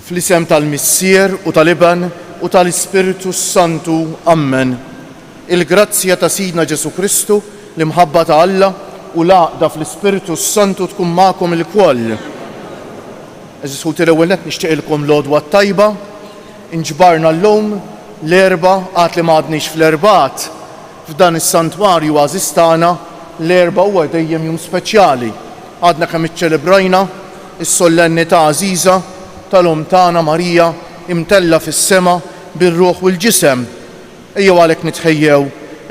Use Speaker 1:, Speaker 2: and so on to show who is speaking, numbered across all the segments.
Speaker 1: Fl-isem tal-Missier u tal-Iban u tal-Ispiritu Santu. Amen. Il-grazzja ta' Sidna Ġesu Kristu, l-imħabba ta' Alla u l-għaqda fl-Ispiritu Santu tkun magħkom il-koll. Eżis ħuti l-ewwel nett nixtieqilkom l-għodwa tajba, inġbarna l-lum l-erba għad li m'għadniex fl-erbat f'dan is-santwarju għażistana l-erba huwa dejjem jum speċjali. Għadna kemm iċċelebrajna is-solennità għażiża tal-Om tagħna Marija imtella fis-sema bir-ruħ u l-ġisem. Ejjew għalhekk nitħejjew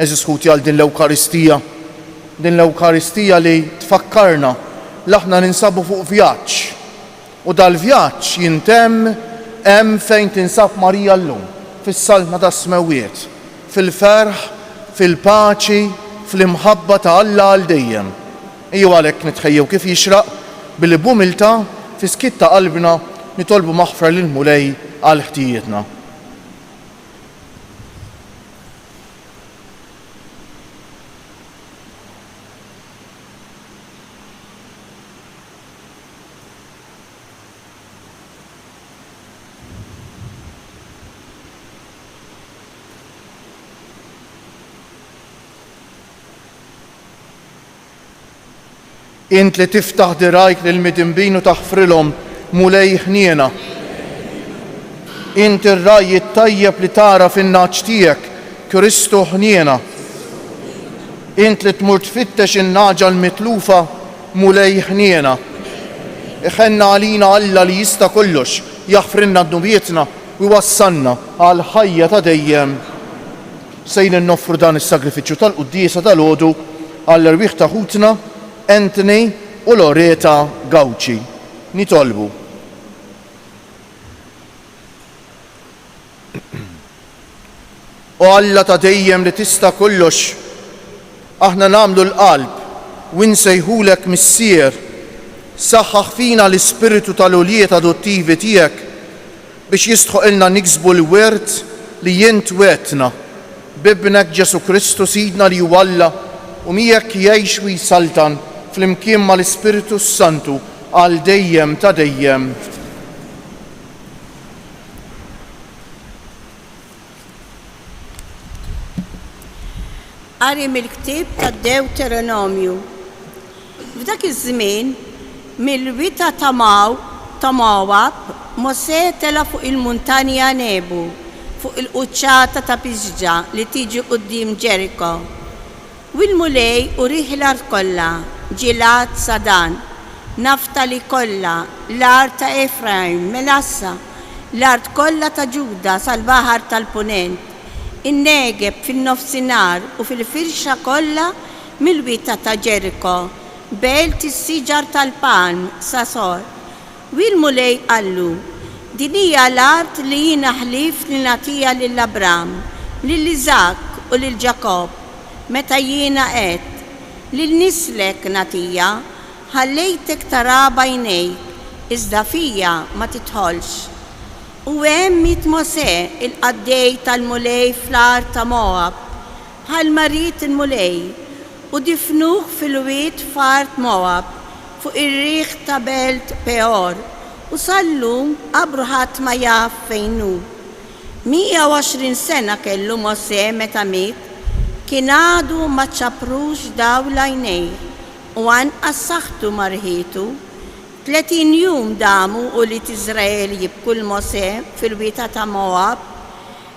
Speaker 1: eżis ħuti għal din l-Ewkaristija. Din l-Ewkaristija li tfakkarna li aħna ninsabu fuq vjaġġ. U dal-vjaġġ jintemm hemm fejn tinsab Marija llum, fis-salma tas-Smewiet, fil-ferħ, fil-paċi, fl-imħabba ta' Alla għal dejjem. Ejjew għalhekk nitħejjew kif jixraq billi b'umiltà fi skitta qalbna nitolbu maħfra lil Mulej għal ħtijietna. Int li tiftaħ dirajk lil-midinbin u taħfrilhom Mulej ħniena. Int ir-raj it-tajjeb li tara fin-naċ tiegħek Kristu ħniena. Int li tmur tfittex in-naġa l-mitlufa Mulej ħniena. Iħenna għalina Alla li jista' kollox jaħfrilna d-nubietna u jwassalna għal ħajja ta' dejjem. Sejn noffru dan is-sagrifiċċju tal-quddiesa tal-għodu għall-irwieħ ta' ħutna Anthony u Loreta Gawċi. Nitolbu. O Alla ta' dejjem li tista' kollox, aħna nagħmlu l-qalb u nsejħulek Missier, saħħaħ fina l-ispiritu tal-uljiet adottivi tiegħek biex jistħoqilna niksbu l-wirt li jint wetna b'ibnek Ġesu Kristu Sidna li huwa Alla u miegħek jgħix u jsaltan fl-imkien mal-Ispiritu Santu għal dejjem ta' dejjem.
Speaker 2: Qari mill-ktieb tad-Deuteronomju. F'dak iż-żmien mill-wita ta' Mowab, Mosè tela fuq il-muntanja Nebu, fuq il-quċċata ta' Pisġa li tiġi quddiem Ġeriko. U l-Mulej u riħ-l-art kollha, Ġilad Sadan, Naftali kollha, l-art ta' Efraim, Melassa, l-art kollha ta' Ġuda sal-baħar tal-Punent, in-Negeb fin-nofsinhar u fil-firxa kollha mill-wita ta' Ġeriko, belt is-siġar tal-palm, Sasor. U l-Mulej qallu, din hija l-art li jiena ħlift li nagħtiha lill-Abram, lill-Iżak u lil Ġakob, meta jiena qed lil nislek nagħtiha, ħallejtek tara bajnejk, iżda fija ma tidħolx. U hemm mit Mosè il-qaddej tal-Mulej fl-art ta' Moab, bħal marit il-Mulej, u difnuh fil-wied f'art Moab, fuq ir-riħ ta' belt Peor, u sallum qabru ħadd ma jaf fejn hu. 120 sena kellu Mosè meta miet, kien għadu ma ċaprux daw l-għajnejh u anqas saħħtu marħitu. 30 jum damu u li Iżrael jibku l-Mosè fil-wita ta' Moab.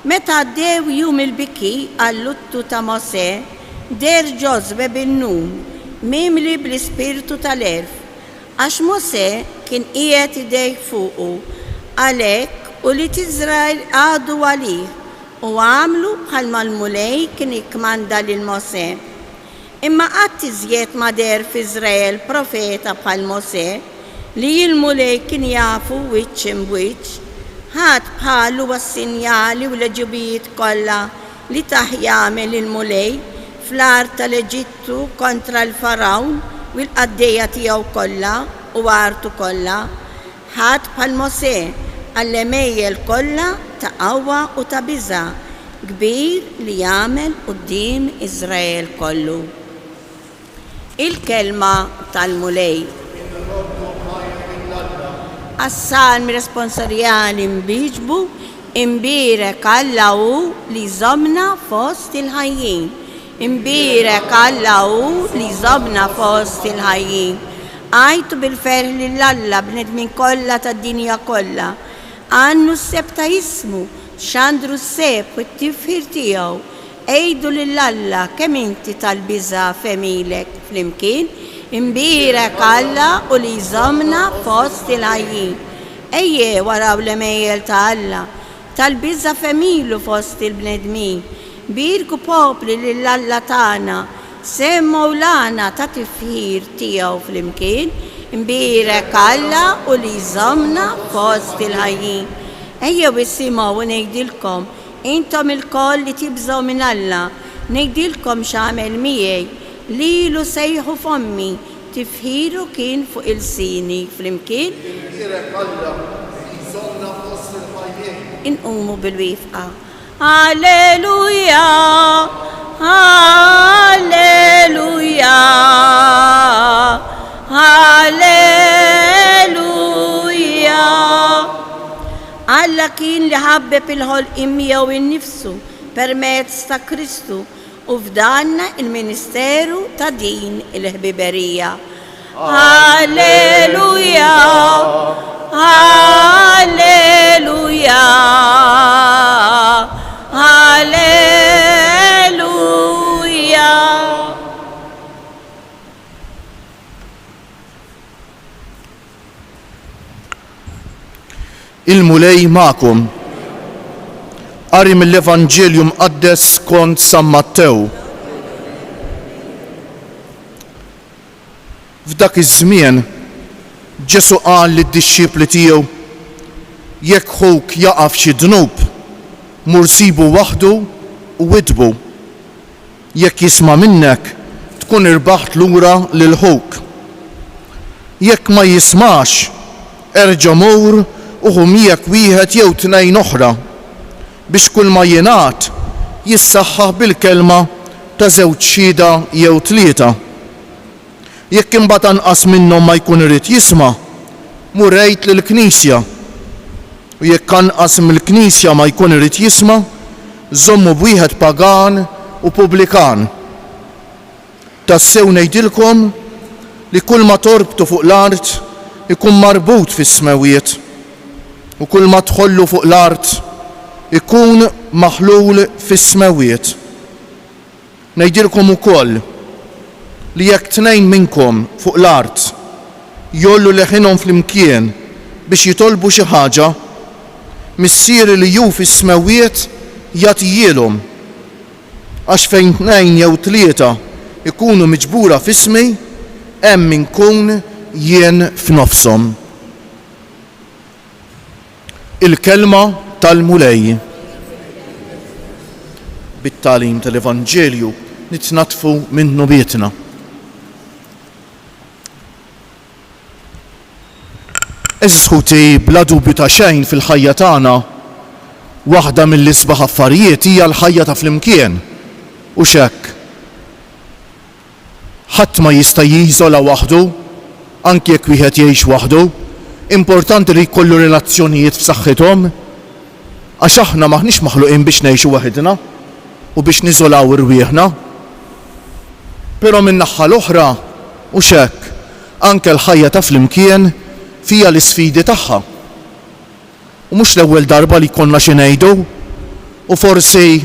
Speaker 2: Meta għaddew jum il-biki għall-luttu ta' Mosè, der Ġozbe bin-Nun mimli bl-ispirtu tal-erf, għax Mosè kien qiegħed idejh fuqu, għalhekk u li Iżrael għadu għalih u għamlu bħalma l-Mulej kien ikkmanda lil Mosè. Imma qatt iżjed ma der f'Iżrael profeta bħal Mosè li l-Mulej kien jafu wiċċ imwiċċ, ħadd bħalu għas-sinjali u l-ġubijiet kollha li taħ jagħmel il-Mulej fl-art tal-Eġittu kontra l-Farawn u l-qaddejja tiegħu kollha u artu kollha, ħadd bħal Mosè għall-emejjel kollha ta' qawwa u ta' biża' kbir li jagħmel quddiem Iżrael kollu. Il-kelma tal-Mulej. Assalmi responsorjali mbiġbu, imbirek Allahu li żomna fost il-ħajjin. Imbirek Allahu li żomna fost il-ħajjin. Għajtu bil-ferħ lill-Alla bnedmin kollha tad-dinja kollha. Għannu s-seb ta' jismu, xandru s-seb u t-tifħir tiegħu. Ejdu lill-Alla kemm inti tal-biża' femilek flimkien. Imbirek Alla u li żomna fost il-ħajjin. Ejje waraw l-emejjel ta' Alla, tal-biża' femilu fost il-bnedmin. Birku popli lill-Alla tagħna, semmu lana ta' tifħir tiegħu flimkien. Imbirek Alla u li żomna fost il-ħajjin. Ejja issimgħu u ngħidilkom, intom il-koll li tibżgħu minn Alla, ngħidilkom x'għamel miegħi. Lilu sejħu fommi, tifħiru kien fuq il-sini flimkien. Inqumu bil-wifqa. Alleluja, Alleluja, Alleluja. Alla kien li ħabbeb il-ħolqien miegħu innifsu permezz ta' Kristu u fdanna il-Ministeru ta' din il-ħbiberija. Alleluja, Alleluja, Alleluja.
Speaker 1: Il-mulej ma'kom. Qari mill-Evanġelju mqaddes skont San Mattew. F'dak iż-żmien Ġesu qal lid-dixxipli tiegħu jekk ħouk jaqaf xi dnub, mur sibu waħdu u widbu. Jekk jisma' minnek tkun irbaħt lura lil ħouk. Jekk ma jismax, erġa' mur u ħu miegħek wieħed jew tnejn oħra biex kull ma jingħad jissaħħaħ bil-kelma ta' żewġ xhieda jew tlieta. Jekk imbagħad anqas minnhom ma jkun irid jisma', mur għid lill-Knisja. U jekk anqas mill-Knisja ma jkun irid jisma', żommu b'wieħed pagan u pubblikan. Tassew ngħidilkom li kull ma torbtu fuq l-art ikun marbut fis-smawiet u kull ma tħollu fuq l-art ikun maħlul fis-smawiet. Ngħidilkom ukoll li jekk tnejn minnkom fuq l-art jollu leħinhom flimkien biex jitolbu xi ħaġa, missieri li ju fis-smawiet jagħtihilhom. Għax fejn tnejn jew tlieta ikunu miġbura f'ismi, hemm inkun jien f'nofshom. Il-kelma tal-mulej. Bit-tagħlim tal-Evanġelju nitnatfu minnu bietna. Eżisħuti bla dubju ta' xejn fil-ħajja tagħna, waħda mill-isbaħ affarijiet hija l-ħajja ta' flimkien. U x'hekk. Ħadd ma jista' jiżola waħdu, anke jekk wieħed jgħix waħdu. Importanti li jkollu relazzjonijiet f'saħħithom, għax aħna maħniex maħluqin biex ngħixu waħedna u biex niżolaw irwieħna. Però min-naħa l-oħra u x'hekk anke l-ħajja ta' flimkien fija l-isfidi tagħha. U mhux l-ewwel darba li jkollna xi ngħidu, u forsi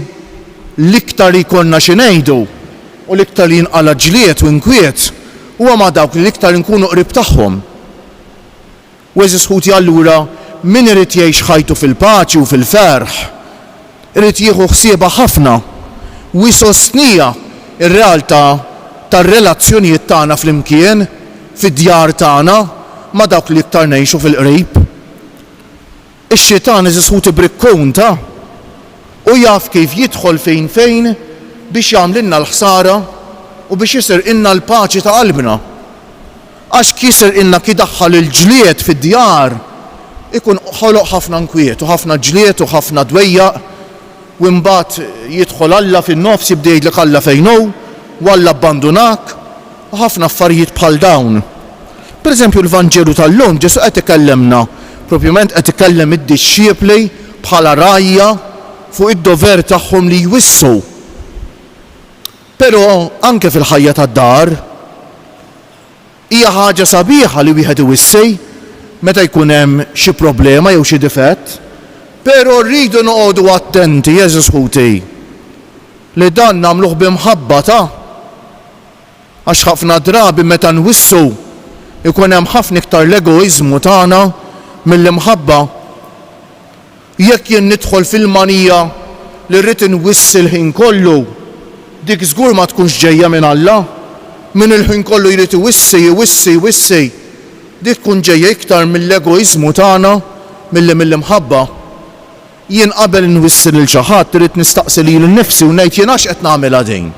Speaker 1: l-iktar li jkollna xi ngħidu u l-iktar li jinqala ġlied u inkwiet huwa ma' dawk li l-iktar inkunu qrib tagħhom. U eżisħuti allura min irid jgħix ħajtu fil-paċi u fil-ferħ, irid jieħu ħsiebha ħafna u jsostnija r-realtà tar-relazzjonijiet tagħna flimkien fid-djar tagħna ma' dawk li iktar ngħixu fil-qrib. Ix-xitan eżisħuti brikkunta u jaf kif jidħol fejn biex jagħmlilna l-ħsara u biex jisirqilna l-paċi ta' qalbna. Għax kisirqilna kidaħħal il-ġlied fid-djar ikun ħoloq ħafna nkwiet u ħafna ġlied u ħafna dwejjaq u mbagħad jidħol Alla fin-nofs jibda jgħidlek Alla fejn hu u Alla abbandunak u ħafna affarijiet bħal dawn. Pereżempju l-Vanġelu tal-lum Ġesu qed ikellemna propjament qed ikellem id-disċiepli bħala rajja fuq id-dover tagħhom li jwissu. Però anke fil-ħajja tad-dar hija ħaġa sabiħa li wieħed iwissi meta jkun hemm xi problema jew xi difett, però rridu noqogħdu attenti Jeżus ħuti li dan nagħmluh b'imħabba għax ħafna drabi meta nwissu ikun hemm ħafna iktar l-egoiżmu tagħna mill-imħabba. Jekk jien nidħol fil-manija li rrid inwissi l-ħin kollu, dik żgur ma tkunx ġejja minn Alla. Min il-ħin kollu jrid iwissi, dik tkun ġejja iktar mill-egoiżmu tagħna mill-imħabba. Jien qabel nwissi lil xi ħadd irid nistaqsi lili nnifsi u ngħid jien għax qed nagħmilha din.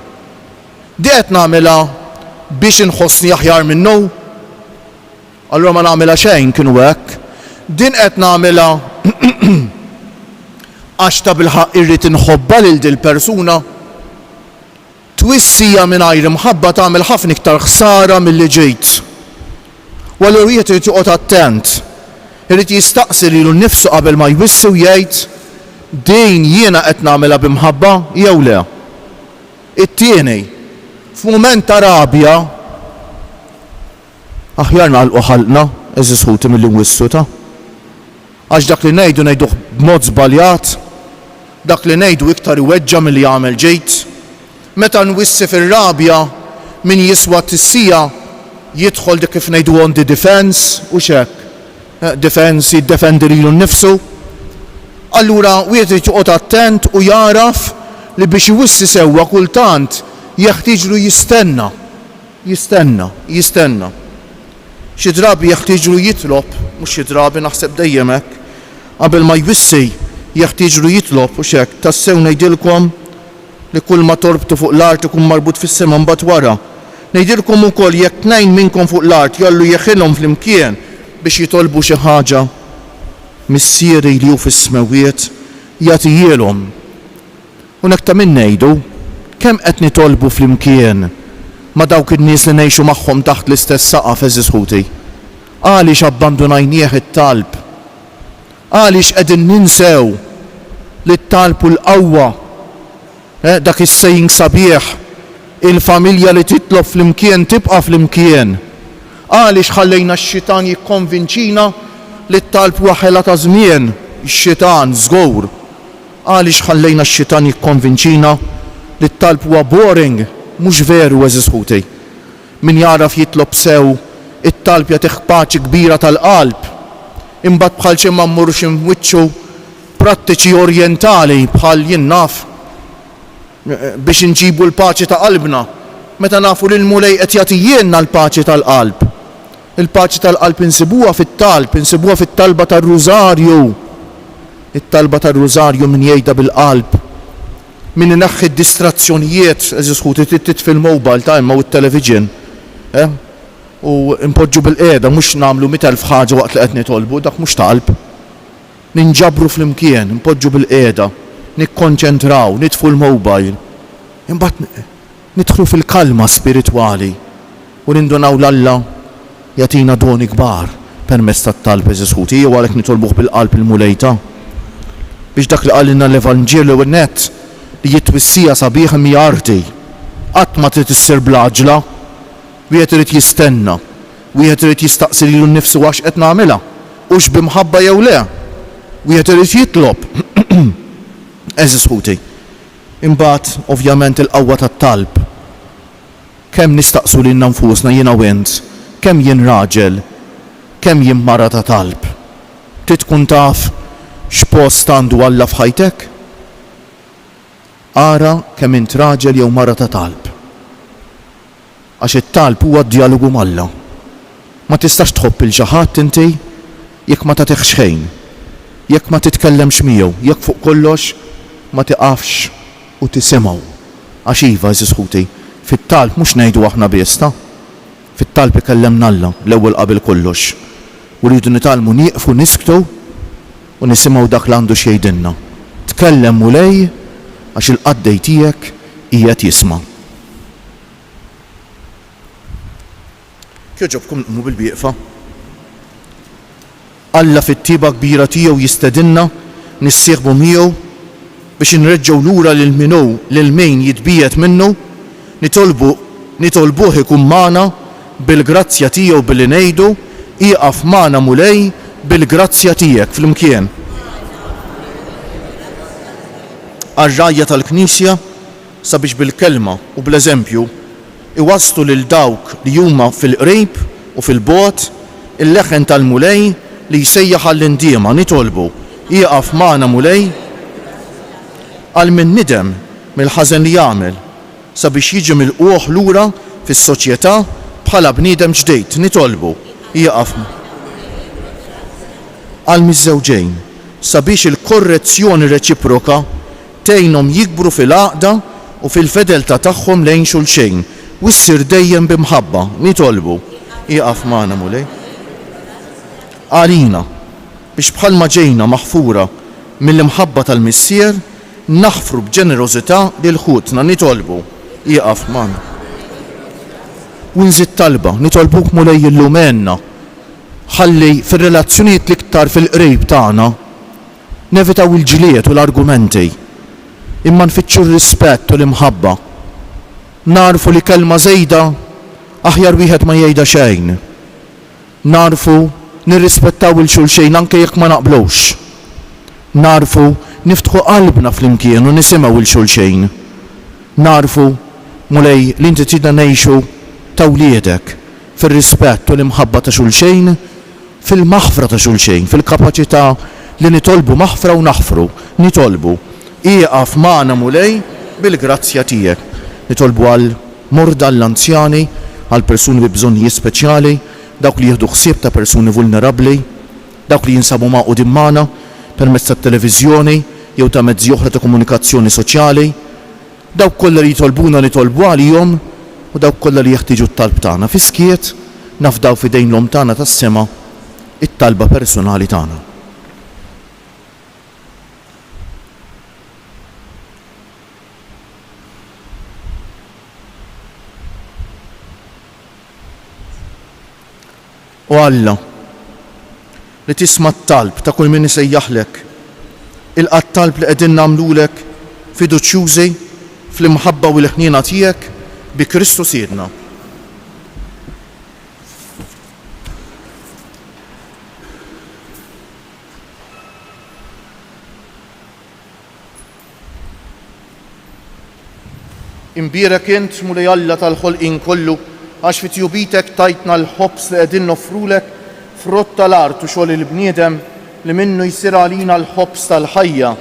Speaker 1: Di qed nagħmilha biex inħossni aħjar minnu? Allura ma nagħmilha xejn kienu hekk. Din qed nagħmilha għax ta' bilħaq irrid inħobba lil dil persuna. Twissija mingħajr imħabba tagħmel ħafna iktar ħsara milli ġejt. U allura wieħed irid joqgħod attent. Irid jistaqsi lilu nnifsu qabel ma jwissi u jgħid din jiena qed nagħmilha b'imħabba jew le. It-tieni, f'mument ta' rabja aħjar nagħlqu ħalqna eżis ħuti milli nwissu ta'. Għax dak li ngħiduh b'mod żbaljat, dak li ngħidu iktar iweġġa milli jagħmel ġejt. Meta nwissi fir-rabja min jiswa tissija jidħol dik kif ngħidu on the defense u x'hekk. Defense jiddefendi lilu nnifsu. Allura wieħed irid joqgħod attent u jaraf li biex iwissi sewwa kultant jeħtieġlu jistenna. Xi drabi jeħtieġlu jitlob, mhux xi drabi naħseb dejjem hekk, qabel ma jwissi jeħtieġlu jitlob u x'hekk. Tassew ngħidilkom li kull ma torbtu fuq l-art ikun marbut fis-sema mbagħad wara. Ngħidilkom ukoll jekk tnejn minnkom fuq l-art jollu jeħilhom flimkien biex jitolbu xi ħaġa missieri li hu fis-smawiet jagħtihilhom. U hekk ta' min ngħidu kemm qed nitolbu flimkien ma' dawk in-nies li ngħixu magħhom taħt l-istess saqaf eżis ħuti. Għaliex abbandunajnieh it-talb? Għaliex qegħdin ninsew li t-talb u l-qawwa, dak is-sejjing sabiħ, il-familja li titlob flimkien tibqa' flimkien. Għaliex ħallejna x-xitan jikkonvinċina li t-talb huwa ħela ta' żmien, x-xitan żgur. Għaliex ħallejna x-xitan jikkonvinċina li t-talb huwa boring, mhux veru eżis ħuti. Min jaraf jitlob sew it-talb jagħtih paċi kbira tal-qalb. Imbagħad bħal xi ma mmurux imwiċċu prattiċi orjentali bħal jien naf biex inġibu l-paċi ta' qalbna. Meta nafu li l-mulej qed jagħtijilna l-paċi tal-qalb. Il-paċi tal-qalb insibuha fit-talb, insibuha fit-talba tar-rużarju. It-talba tar-rużarju min jgħidha bil-qalb. Min inaħħi d-distrazzjonijiet, eżis ħuti tittit fil-mobile ta' imma u t-television. U impoġġu bil-qiegħda mhux nagħmlu 100,000 ħaġa waqt li qed nitolbu, dak mhux talb. Ninġabru flimkien, impoġġu bil-qiegħda, nikkonċentraw, nitfu l-mobile. Imbagħad nidħlu fil-kalma spiritwali u nindunaw l-Alla jagħtina doni kbar permezz tat-talb eżis ħuti jew għalhekk nitolbuh bil-qalb il-mulejta. Biex dak li qalilna l-Evanġelju n-nett li jitwissija sabiħa mija arti. Qatt ma trid issir bl-għaġla, wieħed irid jistenna, wieħed irid jistaqsi lilu nnifsu għax qed nagħmilha, hux b'imħabba jew le. Wieħed irid jitlob. Eżis ħuti. Imbagħad ovvjament il-qawwa tat-talb. Kemm nistaqsu lilna nfusna jiena u int, kemm jien raġel, kemm jien mara ta' talb. Trid tkun taf x'post għandu Alla f'ħajtek? Ara kemm int raġel jew mara ta' talb. Għax it-talb huwa d-dialogu mal-Alla. Ma tistax tħobb il xi ħadd inti jekk ma tagħtih xejn, jekk ma titkellemx miegħu, jekk fuq kollox ma tiqafx u tisimgħu. Għax iva eżis ħuti, fit-talb mhux ngħidu aħna biss ta'. Fit-talb ikellemna Alla l-ewwel qabel kollox. U rridu nitalmu nieqfu nisktu u nisimgħu dak li għandu x'jgħidilna. Tkellem mulej għax il-qaddej tiegħek qiegħed jisma'. Kieġobkom nqmu bil-bieqfa. Alla fit-tiba kbira tiegħu jistedinna nissieħbu miegħu biex nreġgħu lura lil minnu lil min jitbiet minnu, nitolbuh ikun magħna bil-grazzja tiegħu billi ngħidu ieqaf magħna mulej bil-grazzja tiegħek flimkien. Għar-rajja tal-Knisja sabiex bil-kelma u bl-eżempju iwasslu lil dawk li huma fil-qrib u fil-bogħod il-leħen tal-mulej li jsejjaħ għall-indiema nitolbu ieqaf magħna mulej għal min nidem mill-ħażen li jagħmel sabiex jiġi milquh lura fis-soċjetà bħala bniedem ġdid nitolbu ieqaf għal miż-żewġejn sabiex il-korrezzjoni reċiproka tgħinhom jikbru fil-għaqda u fil-fedeltà tagħhom lejn xulxejn u ssir dejjem bimħabba nitolbu ieqaf magħna mulej. Għalina biex bħalma ġejna maħfura mill-imħabba tal-missier naħfru b'ġenerożità lil ħutna nitolbu ieqaf magħna. U nżid talba nitolbuk mulej illumenna ħalli fir-relazzjonijiet l-iktar fil-qrib tagħna nevitaw il-ġlied u l-argumenti imma nfittxu r-rispett u l-imħabba. Narfu li kelma żejda aħjar wieħed ma jgħidha xejn. Narfu nirrispettaw il-xulxejn anke jekk ma naqblux. Narfu niftħu qalbna flimkien u nisimgħu il-xulxejn. Narfu mulej li inti tridna ngħixu ta' wliedek fir-rispett u l-imħabba ta' xulxejn, fil-maħfra ta' xulxejn, fil-kapaċità li nitolbu maħfra u naħfru, nitolbu ieqaf magħna mulej bil-grazzja tiegħek. Nitolbu għal morda l-anzjani, għal persuni bi bżonnijiet speċjali, dawk li jieħdu ħsieb ta' persuni vulnerabbli, dawk li jinsabu ma' quddiem magħna permezz tat-televiżjoni jew ta' mezzi oħra ta' komunikazzjoni soċjali, dawk kollha li jitolbuna nitolbu għalihom u dawk kollha li jeħtieġu t-talb tagħna fi skiet nafdaw f'idejn l-Om tagħna tas-sema it-talba personali tagħna. U Alla li tisma' t-talb ta' kull min isejjaħlek, ilqa' t-talb li qegħdin nagħmlulek fiduċjużi fl-imħabba u l-ħniena tiegħek bi Kristu Siedna. Imbierek int mulej Alla tal-ħolqien kollu għax fit-tjubitek tajtna l-ħobs li qegħdin noffrulek frott tal-art u xogħol il-bniedem li minnu jsir għalina l-ħobs tal-ħajja.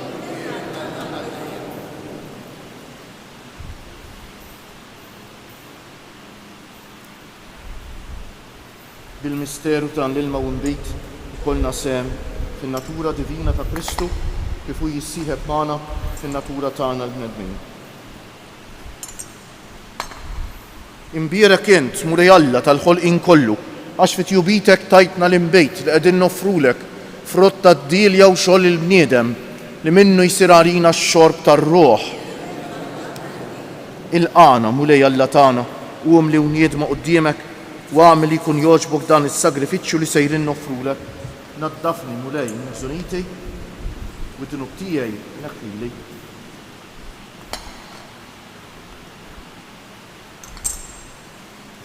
Speaker 1: Bil-misteru tan l-ilma u nbit ikollna sem fin-natura divina ta' Kristu kif hu jissieħeb magħna fin-natura tagħna l-bnedmin. Imbierek int mulej Alla tal-ħolqien kollu għax fit-tjubitek tajtna l-imbejt li qegħdin noffrulek frott tad-dilja u xogħol il-bniedem li minnu jsir għalina x-xorb tar-ruħ. Ilqana mulej Alla tagħna qum li wniedma quddiemek u għamel li jkun jogħġbok dan is-sagrifiċċju li sejrin noffrulek. Naddafni mulej min-żuniti u d-dunub tiegħi neħħili.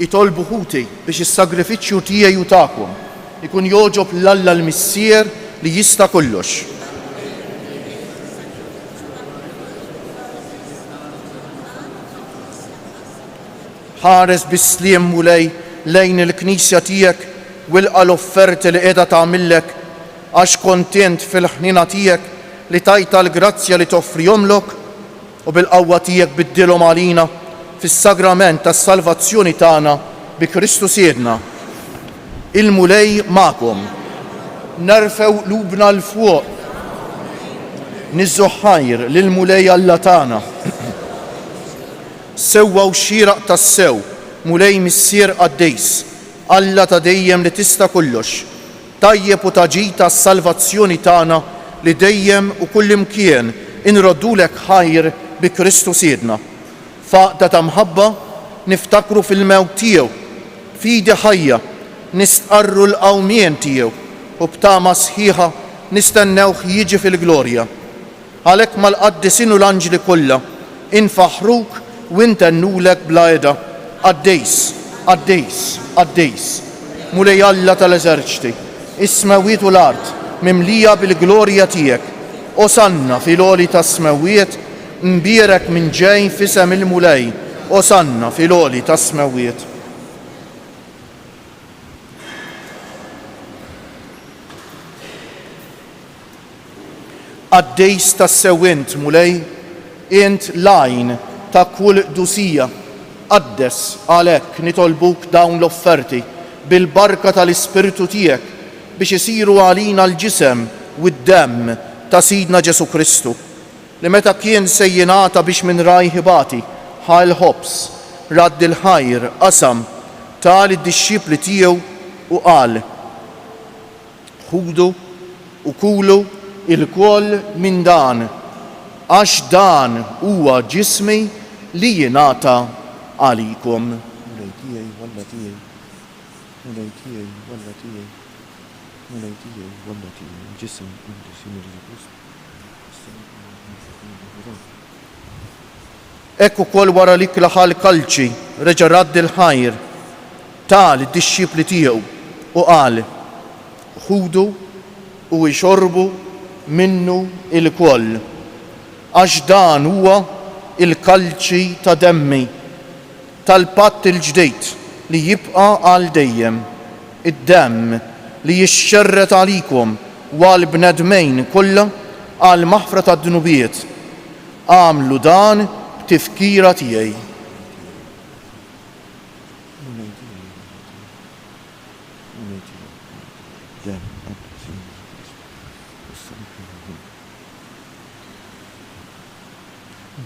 Speaker 1: Itolbu ħuti biex is-sagrifiċċju tiegħi u tagħkom ikun jogħġob l-Alla l-Missier li jista' kollox. Ħares bis-sliem mulej lejn il-Knisja tiegħek u ilqa' l-offerti li qiegħda tagħmillek għax kontent fil-ħnina tiegħek li tajta l-grazzja li toffrihomlok u bil-qawwa tiegħek biddilhom għalina fis-sagrament tas-salvazzjoni tagħna bi Kristu Siedna. Il-mulej magħkom. Nerfew qlubna l fuq. Niżżu ħajr lill-mulej Alla tagħna. Sewwa u xieraq tas-sew, mulej missier qaddejs, Alla ta' dejjem li tista' kollox. Tajjeb u taġita s-salvazzjoni tagħna li dejjem u kullimkien inroddulek ħajr bi Kristu Siedna. Faqda ta' mħabba niftakru fil-mewt tiegħu, fidi ħajja nistqarru l-qawmien tiegħu u b'tama sħiħa nistennewh jiġi fil-glorja. Għalhekk mal-qaddisin u l-anġli kollha infaħruk u intennulek bla eda. Għaddejs, għaddejs, għaddejs. Mulej Alla tal-eżerċti, is-smawiet u l-art mimlija bil-glorja tiegħek. Osanna fil-għoli tas-smawiet, mbierek minn ġej fisem il-mulej. Osanna fil-għoli tas-smawiet. Għaddejs tas-sewint mulej, int lajn ta' kull dusija. Qaddes għalhekk nitolbuk dawn l-offerti bil-barka tal-Ispiritu tiegħek biex isiru għalina l-ġisem u d-demm ta' Sidna Ġesu Kristu, li meta kien se jingħata biex minn rajħibati ħal ħobs radd il-ħajr qasam tal id-dixxipli tiegħu u qal: ħudu u kulu il-koll minn dan, għax dan huwa ġismi li jingħata għalikom. Ekku kol wara li klaħal kalċi reġa' radd il-ħajr tal id-dixxipli tiegħu u qal: ħudu u jxorbu minnu il-koll, għax dan huwa il-kalċi ta' demmi tal-patt il-ġdejt li jibqa' għal dejjem, id-demm li jixxerret għalikom u għal bnedmejn kollha għal maħfra tad-dunubiet. Għamlu dan b'tifkira tiegħi.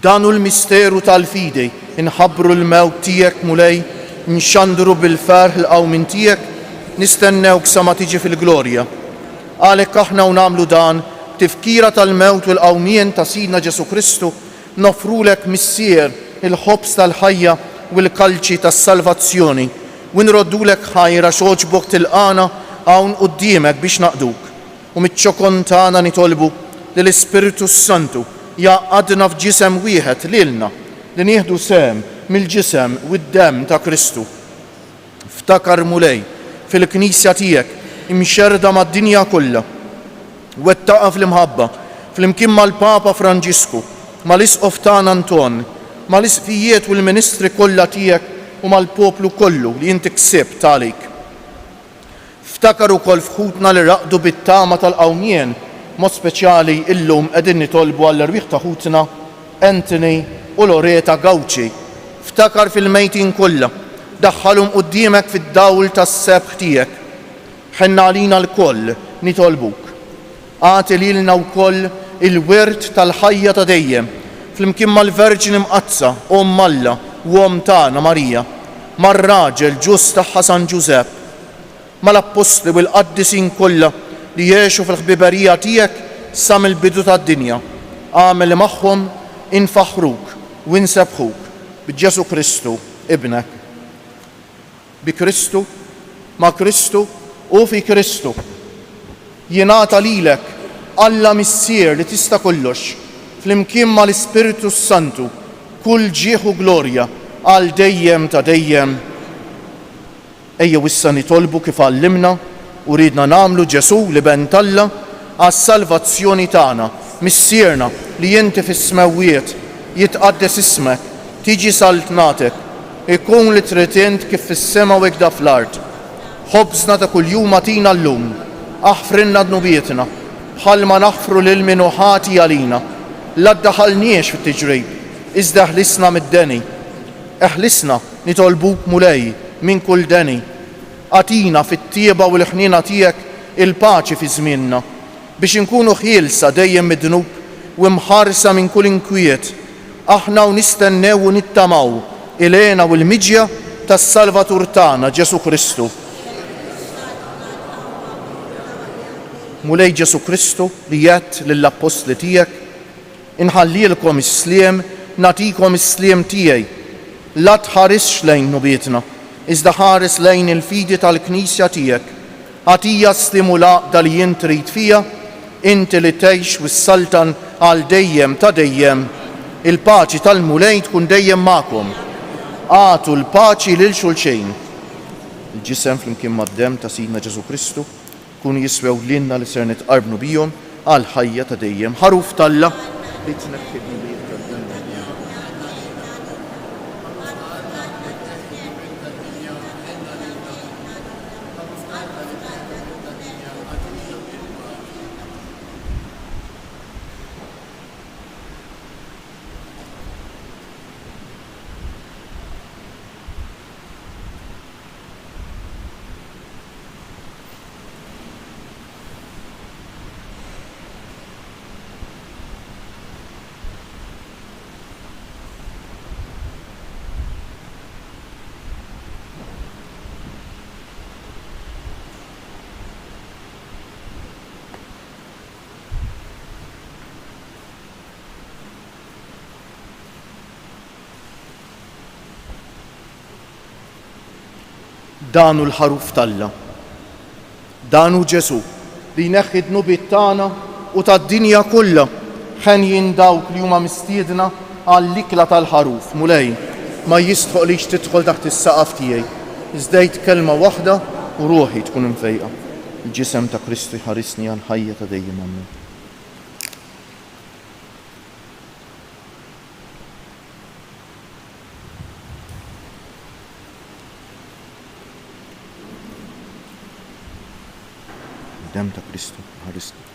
Speaker 1: Danu l-misteru tal-fidej, inħabbru l-mewt tiegħek mulej, nxandru bil-ferħ l-qawmin tiegħek, nistennewk sa ma tiġi fil-glorja. Għalhekk aħna u nagħmlu dan tifkira tal-mewt u l-qawmien ta' Sidna Ġesu Kristu, nofrulek missier il-ħobs tal-ħajja u l-kalċi tas-salvazzjoni u nroddulek ħajra xoġbok tilqana hawn quddiemek biex naqduk. U miċ-ċokon tagħna nitolbu li l-Ispiritu Santu jaqadna f'ġisem wieħed lilna li nieħdu sem mill-ġisem u d-demm ta' Kristu. Ftakar mulej fil-Knisja tiegħek imxerda mad-dinja kollha, wettaqa fl-imħabba fl-imkien mal-Papa Franġisku, mal-Isqof tagħna Anton, mal-isqijiet u l-ministri kollha tiegħek u mal-poplu kollu li inti ksibt għalik. Ftakar ukoll fħutna li raqdu bit-tama tal-qawmien, mod speċjali illum qegħdin nitolbu għall-irwieħ ta' ħutna Anthony u Loreta Gawċi. Ftakar fil-mejtin kollha, daħħalhom quddiemek fid-dawl tas-sebħ tiegħek. Ħenna għalina l-koll nitolbuk. Għati lilna wkoll il-wirt tal-ħajja ta' dejjem, flimkien mal-Verġini Mqazza, Alla u tagħna Marija, mar-raġel ġust tagħha San Ġusepp, mal-Apostli u l-qaddisin kollha li jgħixu fil-ħbiberija tiegħek sa mill-bidu tad-dinja. Għamel magħhom infaħruk u insebħuk b'Ġesu Kristu ibnek. Bi Kristu, ma' Kristu u fi Kristu jingħata lilek Alla missier li tista' kollox, flimkien mal-Ispiritu Santu, kull ġieħ u glorja għal dejjem ta' dejjem. Ejjew issa nitolbu kif għallimna u ridna nagħmlu Ġesu li bentalla għas-salvazzjoni tagħna, missierna li inti fis-smewwiet jitqaddes ismek, tiġi saltnatek, ikun li trid int kif fis-sema u hekk fl-ard. Ħobżna ta' kuljum atina llum, aħfrinna dnubietna, bħal ma naħfru lil min ħati għalina. La ddaħħalniex fit-tiġrib, iżda ħlisna mid-deni. Eħlisna nitolbuk mulej minn kull deni. Atina fit-tieba u l-ħnina tiegħek il-paċi fi żmienna, biex inkunu ħielsa dejjem mid-dnub u mħarsa minn kull inkwiet. Aħna u nistennew u nittamaw il-għena u l-miġja tas-Salvatur tagħna Ġesu Kristu. Mulej Ġesu Kristu li jgħid lill-Apostli tiegħek: inħallilkom is-sliem, nagħtikom is-sliem tiegħi. La tħarisx lejn nubietna, iżda ħares lejn il-fidi tal-Knisja tiegħek Għatija stimula li jint trid fija, inti li tgħix wis-saltan għal dejjem ta' dejjem. Il-paċi tal-mulej tkun dejjem magħkom. Għatu l-paċi lil xulxejn. Il-ġisem flimkien mad-dem ta' Sidna Ġesu Kristu kun jiswew lilna li ser nitqarbnu bihom għal ħajja ta' dejjem. Ħaruf tal-Alla li tnekkidni li danu l-ħaruf tal-Alla. Danu Ġesu li jneħħi d-nubiet tagħna u tad-dinja kollha ħenjin dawk li huma mistiedna għall-ikla tal-ħaruf. Mulej, ma jistħoqlix tidħol taħt is-saqaf tiegħi. Iżdejt kelma waħda u ruħi tkun imfejqa. Il-ġisem ta' Kristu jħarisni għal ħajja ta' dejjem Amen. Dem ta' Kristu ħarisni.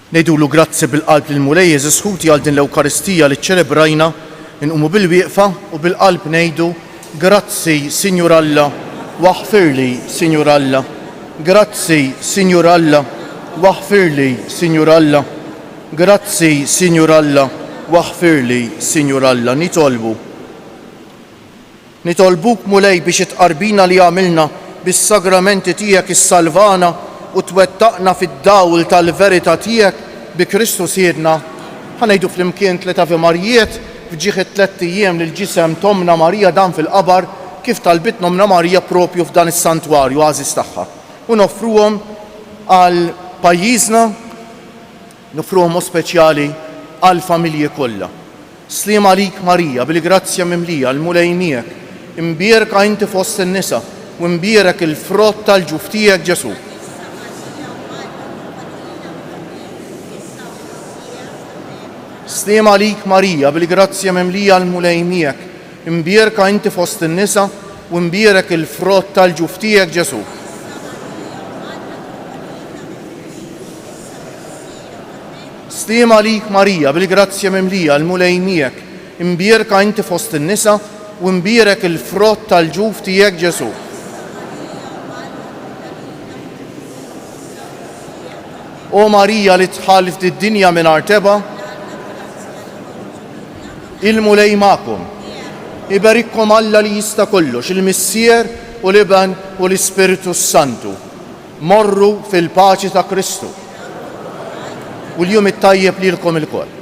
Speaker 1: Nejdulu grazzi bil-qalb l-mulej Jeżis Ħuti għal din l-Ewkaristija li ċċelebrajna, inqumu bil-wieqfa u bil-qalb ngħidu grazzi Sinjur Alla, waħfirli Sinjur Alla. Grazzi Sinjur Alla, waħfirli Sinjur Alla. Grazzi Sinjur Alla, waħfirli Sinjur Alla. Nitolbuk mulej biex itqarbina li għamilna bis-sagramenti tiegħek is-salvana u twettaqna fid-dawl tal-verità tiegħek bi Kristu Siedna. Ħanejdu flimkien 3 Ave Marijiet fġieħ 3 ijiem lil ġisem Tomna Marija dan fil-qabar kif talbit Nomna Marija propju f'dan is-santwarju għażiż tagħha. U nofruhom għal pajjiżna, nofruhom speċjali għal familji kollha. Sliem għalik Marija bil-grazzja mimlija l-mulej miegħek, imbierka inti fost in-nisa u imbierek il-frott tal-ġuf tiegħek Ġesu. Sliem għalik Marija bil-grazzja mimlija l-mulej miegħek, imbierka inti fost in-nisa u imbierek il-frott tal-ġuf tiegħek Ġesu. Sliem għalik Marija bil-grazzja mimlija l-mulej miegħek, imbierka inti fost in-nisa u imbierek il-frott tal-ġuf tiegħek Ġesu. O Marija li tħallif did-dinja mingħajr teba, il-mulej magħkom. Iberikkom Alla li jista' kollox, il-Missier u l-Iben u l-Ispiritu Santu. Morru fil-paċi ta' Kristu. U l-jum it-tajjeb lilkom il-koll.